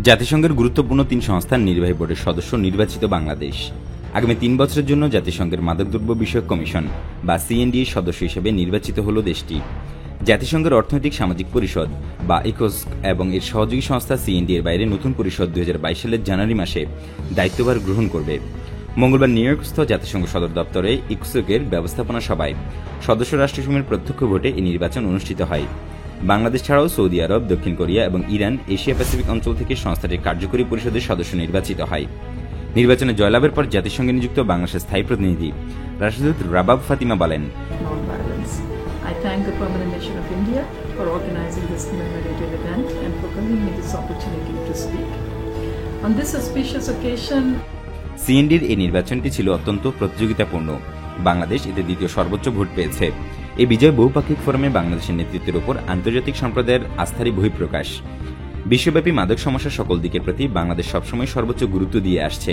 জাতিসংঘের গুরুত্বপূর্ণ ৩ সংস্থার নির্বাহী বোর্ডের সদস্য নির্বাচিত বাংলাদেশ। আগামী ৩ বছরের জন্য জাতিসংঘের মাদকদ্রব্য বিষয়ক কমিশন বা সিএনডি সদস্য হিসেবে নির্বাচিত হল দেশটি। জাতিসংঘের অর্থনৈতিক সামাজিক পরিষদ বা ইকোসক এবং এর সহযোগী সংস্থা সিএনডি এর বাইরে নতুন পরিষদ 2022 সালের জানুয়ারি মাসে দায়িত্বভার গ্রহণ করবে। মঙ্গলবার নিউ ইয়র্কস্থ জাতিসংঘ সদর দপ্তরে ইকোসকের ব্যবস্থাপনা সভায় সদস্য রাষ্ট্রসমূহের প্রত্যক্ষ ভোটে এই নির্বাচন অনুষ্ঠিত হয়। বাংলাদেশ ছাড়াও সৌদি আরব, দক্ষিণ কোরিয়া এবং ইরান এশিয়া প্যাসিফিক অঞ্চল থেকে সংস্থাটির কার্যকরী পরিষদের সদস্য নির্বাচিত হয়। নির্বাচনে জয়লাভের পর জাতিসংঘে নিযুক্ত বাংলাদেশের স্থায়ী প্রতিনিধি রাষ্ট্রদূত রাবাব ফাতিমা বলেন, I thank the Permanent Mission of India for organizing this commemorative event and for giving me this opportunity to speak. On this auspicious occasion, সিএনডির এই নির্বাচনটি ছিল অত্যন্ত প্রতিযোগিতাপূর্ণ। বাংলাদেশ এতে দ্বিতীয় সর্বোচ্চ ভোট পেয়েছে। এই বিজয় বহুপাক্ষিক ফোরামে বাংলাদেশের নেতৃত্বের উপর আন্তর্জাতিক সম্প্রদায়ের আস্থারই বহিঃপ্রকাশ। বিশ্বব্যাপী মাদক সমস্যার সকল দিকের প্রতি বাংলাদেশ সবসময় সর্বোচ্চ গুরুত্ব দিয়ে আসছে।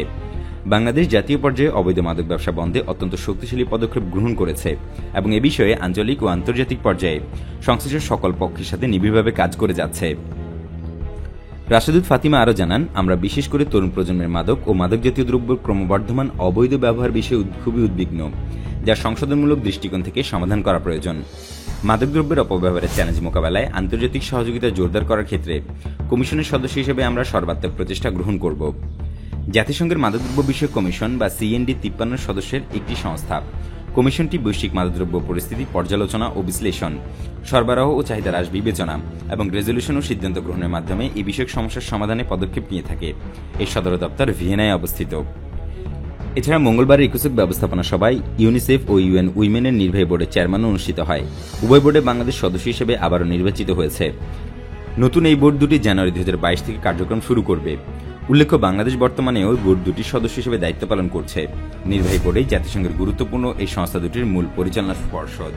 বাংলাদেশ জাতীয় পর্যায়ে অবৈধ মাদক ব্যবসা বন্ধে অত্যন্ত শক্তিশালী পদক্ষেপ গ্রহণ করেছে এবং এ বিষয়ে আঞ্চলিক ও আন্তর্জাতিক পর্যায়ে সংশ্লিষ্ট সকল পক্ষের সাথে নিবিড়ভাবে কাজ করে যাচ্ছে। রাষ্ট্রদূত ফাতিমা আরও জানান, আমরা বিশেষ করে তরুণ প্রজন্মের মাদক ও মাদক জাতীয় দ্রব্যের ক্রমবর্ধমান অবৈধ ব্যবহার বিষয়ে খুবই উদ্বিগ্ন, যা সংশোধনমূলক দৃষ্টিকোণ থেকে সমাধান করা প্রয়োজন। মাদকদ্রব্যের অপব্যবহারের চ্যালেঞ্জ মোকাবেলায় আন্তর্জাতিক সহযোগিতা জোরদার করার ক্ষেত্রে কমিশনের সদস্য হিসেবে আমরা সর্বাত্মক প্রচেষ্টা গ্রহণ করব। জাতিসংঘের মাদকদ্রব্য বিষয়ক কমিশন বা সিএনডি 53 সদস্যের একটি সংস্থা। কমিশনটি বৈশ্বিক মাদকদ্রব্য পরিস্থিতি পর্যালোচনা ও বিশ্লেষণ, সরবরাহ ও চাহিদা হ্রাস বিবেচনা এবং রেজলিউশন ও সিদ্ধান্ত গ্রহণের মাধ্যমে এই বিষয়ক সমস্যার সমাধানে পদক্ষেপ নিয়ে থাকে। এর সদর দপ্তর ভিয়েনায় অবস্থিত। এছাড়া মঙ্গলবার ইকোসক ব্যবস্থাপনা সভায় ইউনিসেফ ও ইউএন উইমেনের নির্বাহী বোর্ডের চেয়ারম্যানও অনুষ্ঠিত হয়। উভয় বোর্ডে বাংলাদেশ সদস্য হিসেবে আবারও নির্বাচিত হয়েছে। নতুন এই বোর্ড দুটি জানুয়ারি 2022 থেকে কার্যক্রম শুরু করবে। উল্লেখ্য, বাংলাদেশ বর্তমানে ওই বোর্ড দুটির সদস্য হিসেবে দায়িত্ব পালন করছে। নির্বাহী বোর্ডে জাতিসংঘের গুরুত্বপূর্ণ এই সংস্থা দুটির মূল পরিচালনা পর্ষদ।